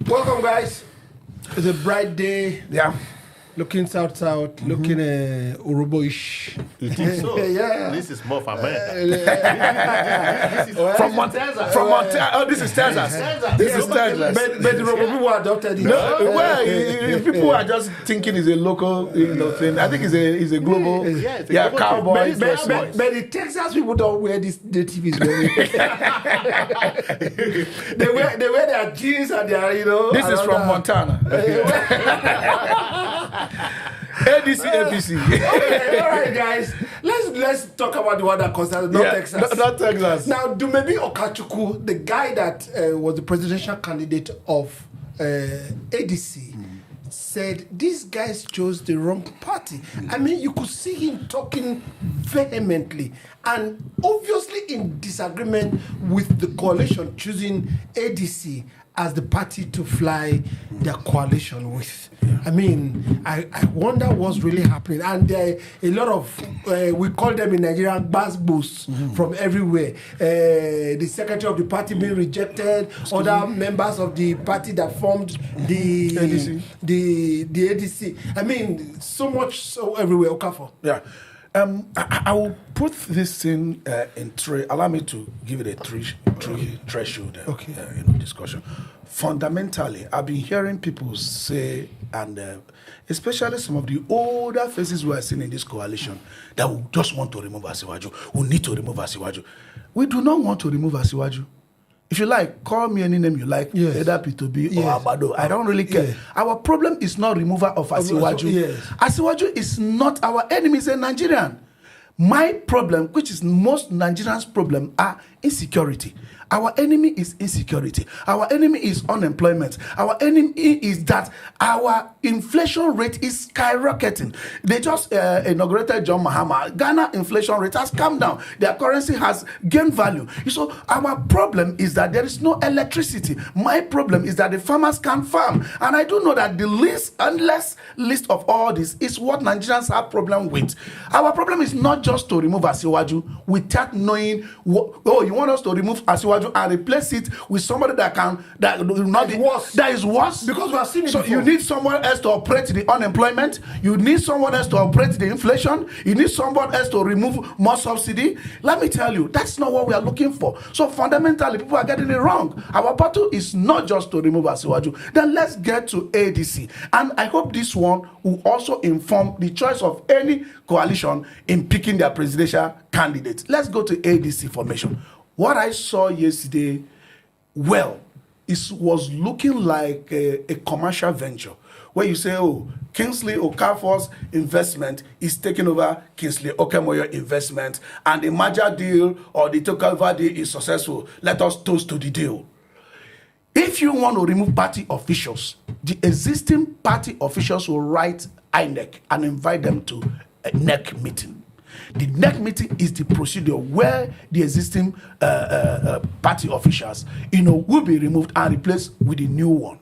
Welcome, guys. It's a bright day. Yeah. Looking south, looking Urubo-ish. You think so? Yeah. This is more for America. From Montana. Oh, this is Texas. This is Texas. But the Urubo people adopted it. No, well, people are just thinking it's a local, thing. I think it's a global. It's a global cowboys. But the Texas people don't wear this native is wearing. they wear their jeans and their, This is from Montana. ADC, APC. Okay, all right, guys. Let's talk about the one that concerns not Texas. Not Texas. Now, Dumebi Kachikwu, the guy that was the presidential candidate of ADC, said these guys chose the wrong party. I mean, you could see him talking vehemently and obviously in disagreement with the coalition choosing ADC as the party to fly their coalition with. I mean, I wonder what's really happening. And there are a lot of, we call them in Nigeria, buzz boosts from everywhere. The secretary of the party being rejected, other members of the party that formed the ADC. The ADC. I mean, so much so everywhere. Okafor. Yeah. I will put this thing in three. Allow me to give it a three threshold discussion. Fundamentally, I've been hearing people say, and especially some of the older faces we are seeing in this coalition, that we just want to remove Asiwaju. We need to remove Asiwaju. We do not want to remove Asiwaju. If you like, call me any name you like, either P2B or Abado. I don't really care. Our problem is not removal of Asiwaju. Asiwaju is not our enemy, it's a Nigerian. My problem, which is most Nigerians' problem, are insecurity. Our enemy is insecurity. Our enemy is unemployment. Our enemy is that our inflation rate is skyrocketing. They just inaugurated John Mahama. Ghana inflation rate has come down. Their currency has gained value. So our problem is that there is no electricity. My problem is that the farmers can't farm. And I do know that the least of all this is what Nigerians have problem with. Our problem is not just to remove Asiwaju without knowing you want us to remove Asiwaju and replace it with somebody that is worse. Because we have seen it so before. You need someone else to operate the unemployment. You need someone else to operate the inflation. You need someone else to remove more subsidy. Let me tell you, that's not what we are looking for. So fundamentally, people are getting it wrong. Our battle is not just to remove Asiwaju. Then let's get to ADC. And I hope this one will also inform the choice of any coalition in picking their presidential candidate. Let's go to ADC formation. What I saw yesterday, was looking like a commercial venture where you say, Kingsley Okafor's investment is taking over Kingsley Okemoyo investment, and the merger deal or the takeover deal is successful. Let us toast to the deal. If you want to remove party officials, the existing party officials will write INEC and invite them to a NEC meeting. The NEC meeting is the procedure where the existing party officials, will be removed and replaced with a new one.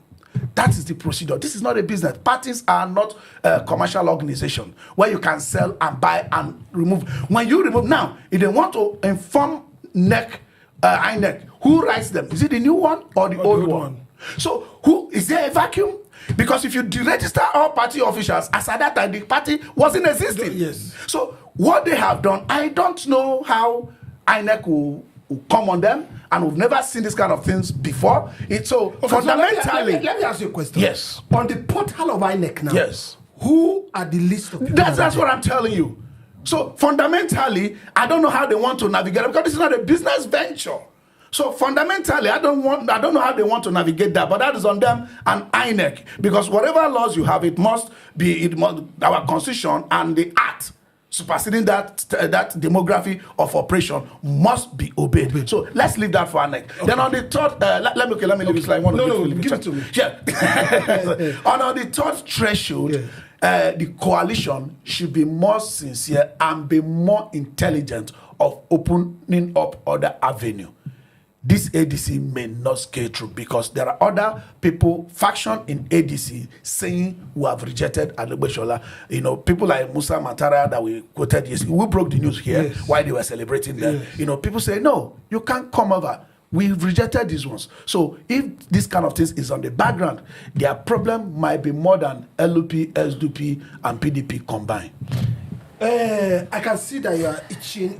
That is the procedure. This is not a business. Parties are not a commercial organization where you can sell and buy and remove. When you remove now, if they want to inform NEC, INEC, who writes them? Is it the new one or the old one? So is there a vacuum? Because if you deregister all party officials, as at that time, the party wasn't existing. Yes. So what they have done, I don't know how INEC will come on them, and we've never seen this kind of things before. Fundamentally... So let me ask you a question. Yes. On the portal of INEC now, yes, who are the list of people? That's what I'm telling you. So fundamentally, I don't know how they want to navigate it, because this is not a business venture. So fundamentally, I don't know how they want to navigate that, but that is on them and INEC, because whatever laws you have, it must be our constitution and the act superseding that demography of operation must be obeyed. So let's leave that for INEC. Okay. Then on the third, let me leave this line. Give it to me. Yeah. on the third threshold. The coalition should be more sincere and be more intelligent of opening up other avenue. This ADC may not scale through because there are other people, faction in ADC, saying who have rejected Alubeshola. People like Musa Matara that we quoted yesterday. We broke the news here while they were celebrating them. Yes. People say, no, you can't come over. We've rejected these ones. So if this kind of things is on the background, their problem might be more than LUP, SDP, and PDP combined. I can see that you are itching.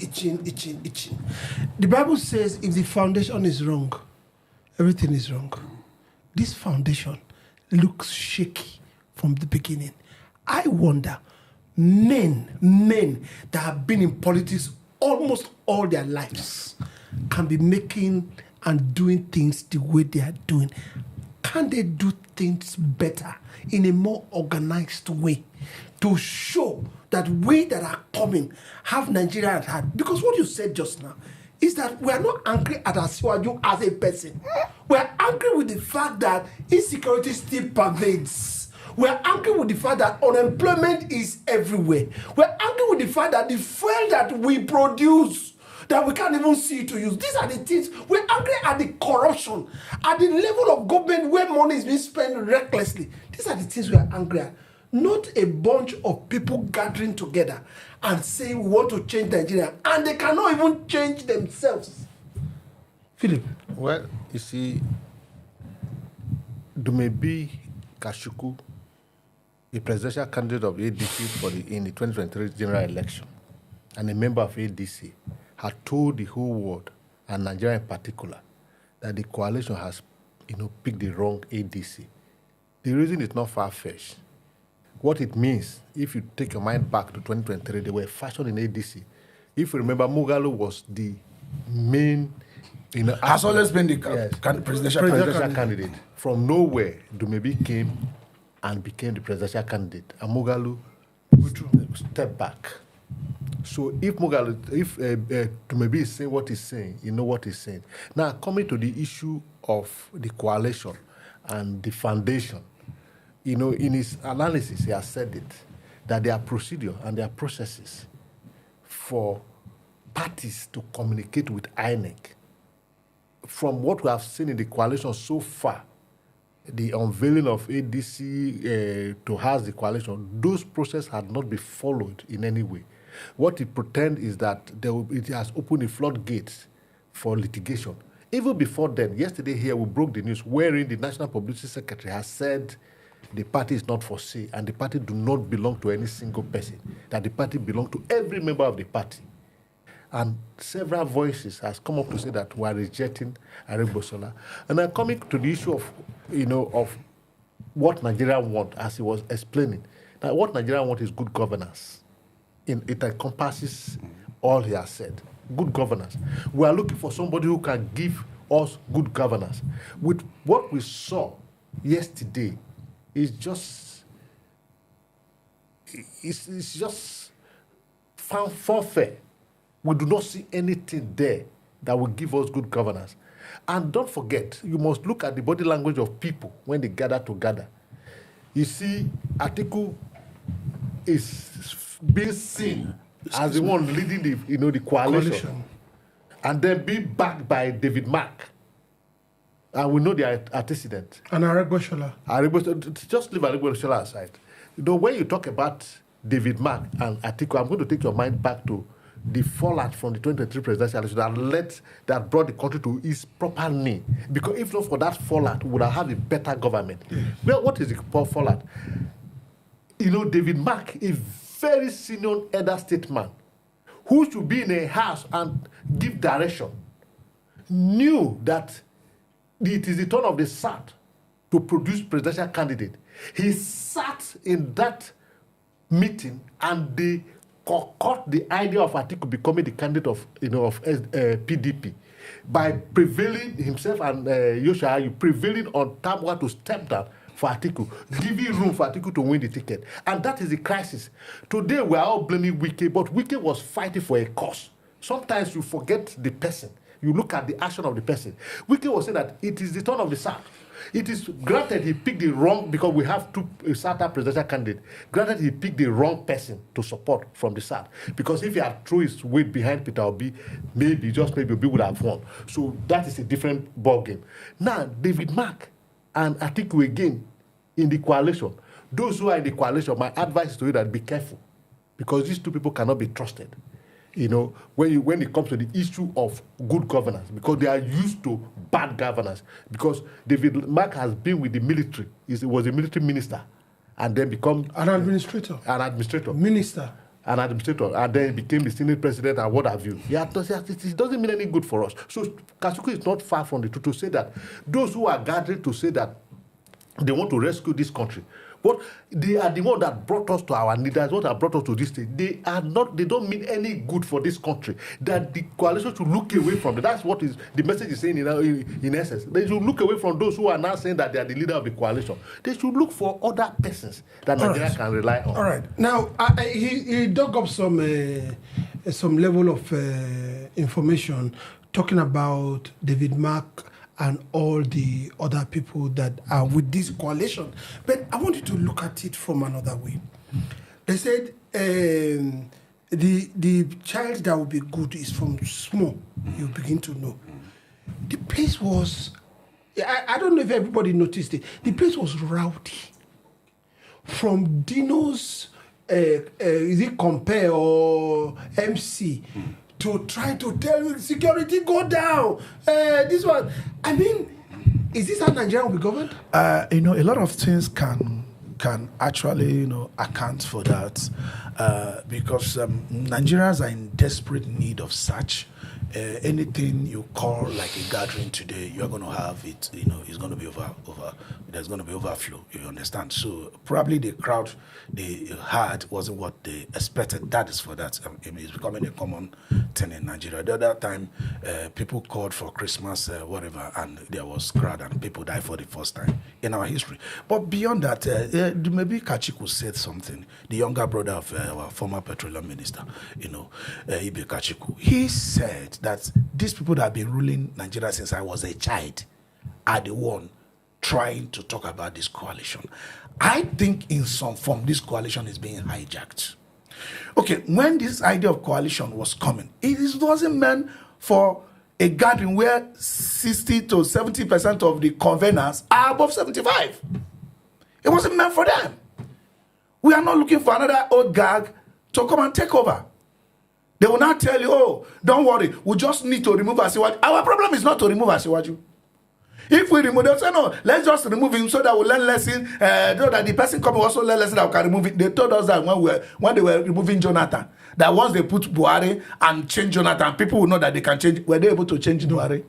The Bible says if the foundation is wrong, everything is wrong. This foundation looks shaky from the beginning. I wonder, men that have been in politics almost all their lives can be making and doing things the way they are doing. Can they do things better in a more organized way to show that we that are coming have Nigeria at heart? Because what you said just now is that we are not angry at Asiwaju as a person. We are angry with the fact that insecurity still pervades. We are angry with the fact that unemployment is everywhere. We are angry with the fact that the fuel that we produce, that we can't even see to use. These are the things. We're angry at the corruption, at the level of government where money is being spent recklessly. These are the things we are angry at. Not a bunch of people gathering together and saying we want to change Nigeria, and they cannot even change themselves. Philip. Well, you see, Dumebi Kachikwu, the presidential candidate of ADC in the 2023 general election, and a member of ADC, had told the whole world, and Nigeria in particular, that the coalition has, picked the wrong ADC. The reason is not far-fetched. What it means, if you take your mind back to 2023, they were fashioned in ADC. If you remember, Moghalu was the main, has always been the presidential candidate. From nowhere, Dumebi came and became the presidential candidate, and Moghalu stepped back. So if Dumebi is saying what he's saying, you know what he's saying. Now, coming to the issue of the coalition and the foundation, in his analysis, he has said it, that there are procedure and there are processes for parties to communicate with INEC. From what we have seen in the coalition so far, the unveiling of ADC to house the coalition, those processes had not been followed in any way. What it pretends is that it has opened the floodgates for litigation. Even before then, yesterday here we broke the news wherein the National Publicity Secretary has said the party is not for sale and the party do not belong to any single person, that the party belongs to every member of the party. And several voices has come up to say that we are rejecting Arebosola. And I'm coming to the issue of, of what Nigeria want, as he was explaining. Now, what Nigeria want is good governance. It encompasses all he has said. Good governance. We are looking for somebody who can give us good governance. With what we saw yesterday, it's just fanfare. We do not see anything there that will give us good governance. And don't forget, you must look at the body language of people when they gather together. You see, Atiku is being seen as the one leading the coalition. And then being backed by David Mark. And we know the antecedent. And Arebosola. Just leave Arebosola aside. When you talk about David Mark and Atiku, I'm going to take your mind back to the fallout from the 2023 presidential election that brought the country to its proper name. Because if not for that fallout, we would have had a better government. Well, what is the fallout? David Mark, a very senior elder statesman, who should be in a house and give direction, knew that it is the turn of the SAT to produce presidential candidate. He sat in that meeting and they caught the idea of Atiku becoming the candidate of PDP by prevailing himself and Yosha prevailing on Tamwa to step down for Atiku, giving room for Atiku to win the ticket. And that is the crisis. Today we are all blaming Wike, but Wike was fighting for a cause. Sometimes you forget the person. You look at the action of the person. Wike was saying that it is the turn of the South. It is granted he picked the wrong, because we have two Southern presidential candidates. Granted he picked the wrong person to support from the South. Because if he had thrown his weight behind Peter Obi, maybe Obi would have won. So that is a different ballgame. Now, David Mark and Atiku again in the coalition. Those who are in the coalition, my advice is to you that be careful. Because these two people cannot be trusted. when it comes to the issue of good governance, because they are used to bad governance. Because David Mark has been with the military, he was a military minister, and then become an administrator, minister. An administrator, and then became the Senate president and what have you. It doesn't mean any good for us. So Kachikwu is not far from the truth to say that those who are gathering to say that they want to rescue this country, but they are the one that brought us to our leaders, what have brought us to this state. They don't mean any good for this country. That the coalition should look away from them. That's what is the message is saying in essence. They should look away from those who are now saying that they are the leader of the coalition. They should look for other persons that Nigeria can rely on. All right. Now, he dug up some level of information talking about David Mark and all the other people that are with this coalition. But I want you to look at it from another way. They said the child that will be good is from small. You begin to know. The place was, I don't know if everybody noticed it, the place was rowdy. From Dino's, is it Compare or MC, to try to tell you, security, go down. This one. I mean, is this how Nigeria will be governed? A lot of things can actually, account for that, because Nigerians are in desperate need of such. Anything you call like a gathering today, you're going to have it. It's going to be over. There's going to be overflow. You understand? So probably the crowd they had wasn't what they expected. That is for that. It's becoming a common thing in Nigeria. The other time, people called for Christmas, whatever, and there was crowd and people died for the first time in our history. But beyond that, Dumebi Kachikwu said something. The younger brother of our former petroleum minister, Dumebi Kachikwu. He said that these people that have been ruling Nigeria since I was a child are the one trying to talk about this coalition. I think in some form this coalition is being hijacked. Okay, when this idea of coalition was coming, it wasn't meant for a gathering where 60 to 70% of the conveners are above 75. It wasn't meant for them. We are not looking for another old gag to come and take over. They will not tell you, oh, don't worry, we just need to remove Asiwaju. Our problem is not to remove Asiwaju. If we remove, they'll say, no, let's just remove him so that we'll learn lesson, that the person coming also learn lesson that we can remove it. They told us that when they were removing Jonathan, that once they put Buhari and change Jonathan, people will know that they can change. Were they able to change Buhari?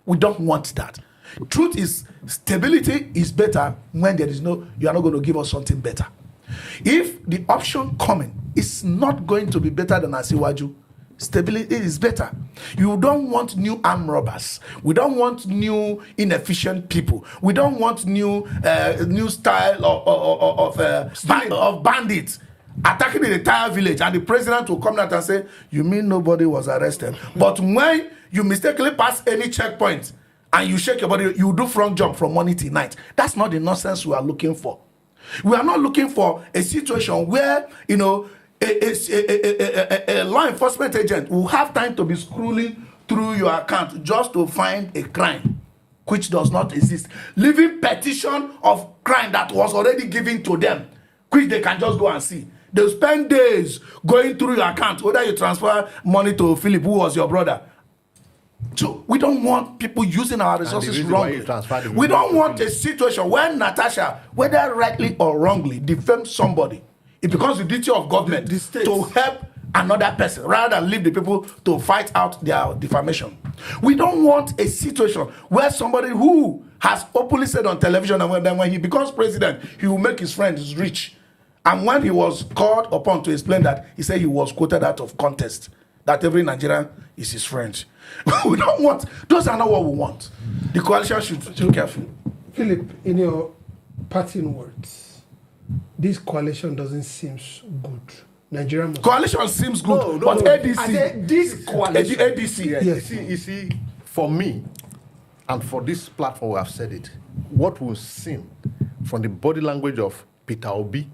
We don't want that. Truth is, stability is better when there is you are not going to give us something better. If the option coming is not going to be better than Asiwaju, stability is better. You don't want new armed robbers. We don't want new inefficient people. We don't want new style of bandits attacking the entire village, and the president will come out and say, you mean nobody was arrested? But when you mistakenly pass any checkpoint and you shake your body, you do front jump from morning till night. That's not the nonsense we are looking for. We are not looking for a situation where, a law enforcement agent will have time to be scrolling through your account just to find a crime which does not exist. Leaving petition of crime that was already given to them, which they can just go and see. They'll spend days going through your account, whether you transfer money to Philip, who was your brother. So we don't want people using our resources wrongly. We don't want a situation where Natasha, whether rightly or wrongly, defames somebody. It becomes the duty of government to help another person rather than leave the people to fight out their defamation. We don't want a situation where somebody who has openly said on television and then when he becomes president, he will make his friends rich. And when he was called upon to explain that, he said he was quoted out of context, that every Nigerian is his friend. We don't want, those are not what we want. The coalition should be careful. Philip, in your parting words, this coalition doesn't seem good. Nigeria must... Coalition seems good, but ADC... This coalition... ADC, yes. You see, for me, and for this platform, we have said it, what we've seen from the body language of Peter Obi,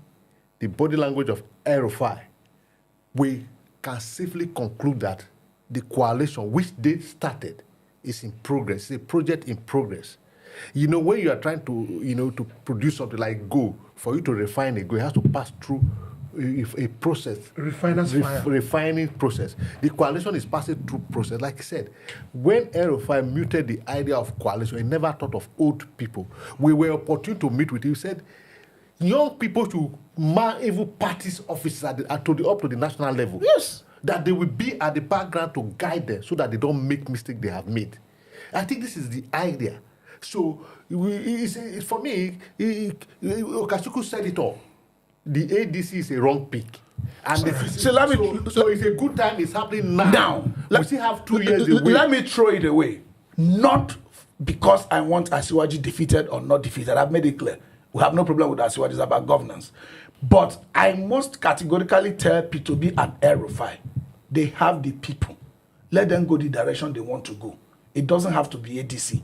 the body language of El-Rufai, we can safely conclude that the coalition which they started is in progress. It's a project in progress. When you are trying to, to produce something like gold, for you to refine a gold, it has to pass through, a process, refining process. The coalition is passing through process. Like I said, when El-Rufai muted the idea of coalition, he never thought of old people. We were opportune to meet with him. He said, young people should man even parties officers up to the national level. Yes. That they will be at the background to guide them so that they don't make mistakes they have made. I think this is the idea. So, for me, Kachikwu said it all. The ADC is a wrong pick. And so it's a good time. It's happening now. We still have 2 years away. Let me throw it away. Not because I want Asiwaju defeated or not defeated. I've made it clear. We have no problem with Asiwaju. It's about governance. But I must categorically tell P2B and El-Rufai, they have the people. Let them go the direction they want to go. It doesn't have to be ADC.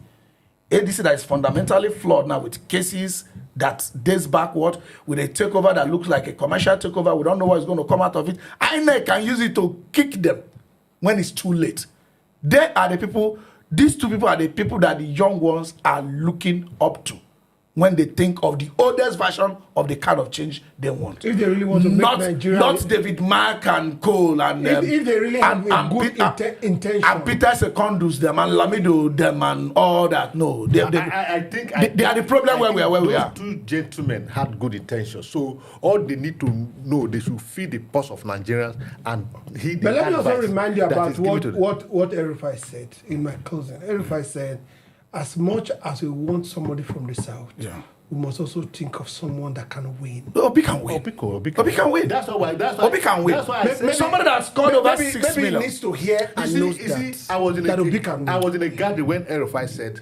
ADC that is fundamentally flawed now with cases that days backward, with a takeover that looks like a commercial takeover. We don't know what's going to come out of it. INEC can use it to kick them when it's too late. They are the people, these two people are the people that the young ones are looking up to when they think of the oldest version of the kind of change they want. If they really want to make Nigeria... Not David Mark and Cole and... If they really have a good intention. And Peter Secondus them and Lamido them and all that. No. I think they are the problem where we are. Those two gentlemen had good intentions. So all they need to know, they should feed the pulse of Nigerians and heed the advice. But let me also remind you about what El-Rufai said in my closing. El-Rufai said, as much as we want somebody from the south, we must also think of someone that can win. Obi can win. Obi can win. That's why. Obi can win. That's why I said somebody that's scored over 6 million. Maybe he needs to hear and knows that. I was in a gathering when El-Rufai said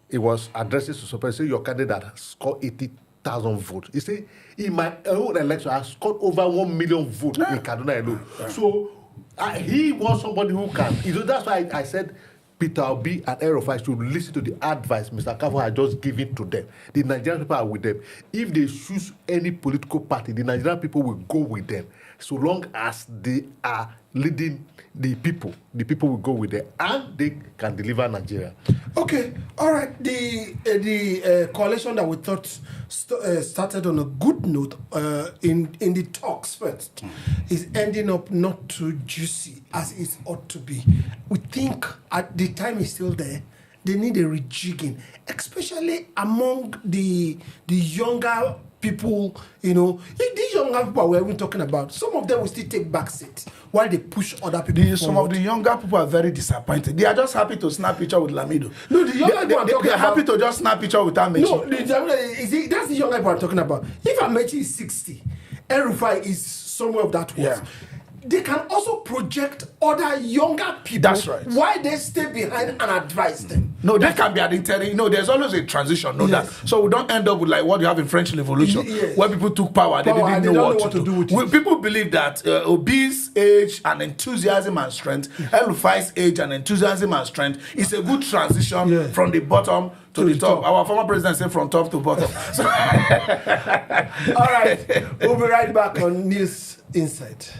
he was addressing to support. Say your candidate scored 80,000 votes. He said in my own election I scored over 1 million votes in Kaduna alone. So he wants somebody who can. That's why I said Peter Obi and El-Rufai should listen to the advice Mr. Kafo had just given to them. The Nigerian people are with them. If they choose any political party, the Nigerian people will go with them. So long as they are leading the people will go with them and they can deliver Nigeria. Okay, all right. The coalition that we thought started on a good note in the talks first is ending up not too juicy as it ought to be. We think at the time is still there. They need a rejigging, especially among the younger people, these younger people we're even talking about, some of them will still take back seats while they push other people forward. Some of the younger people are very disappointed. They are just happy to snap picture with Lamido. No, the younger people they are happy to just snap picture with Amechi. No, that's the younger people I'm talking about. If Amechi is 60, El-Rufai is somewhere of that world. Yeah. They can also project other younger people. That's right. Why they stay behind and advise them. No, they can be at interim. There's always a transition. That. So we don't end up with like what you have in French Revolution, where people took power, they didn't know what to do with it. People believe that Obi's age and enthusiasm and strength, El-Rufai's age and enthusiasm and strength is a good transition from the bottom to the top. Our former president said from top to bottom. All right, we'll be right back on News Insight.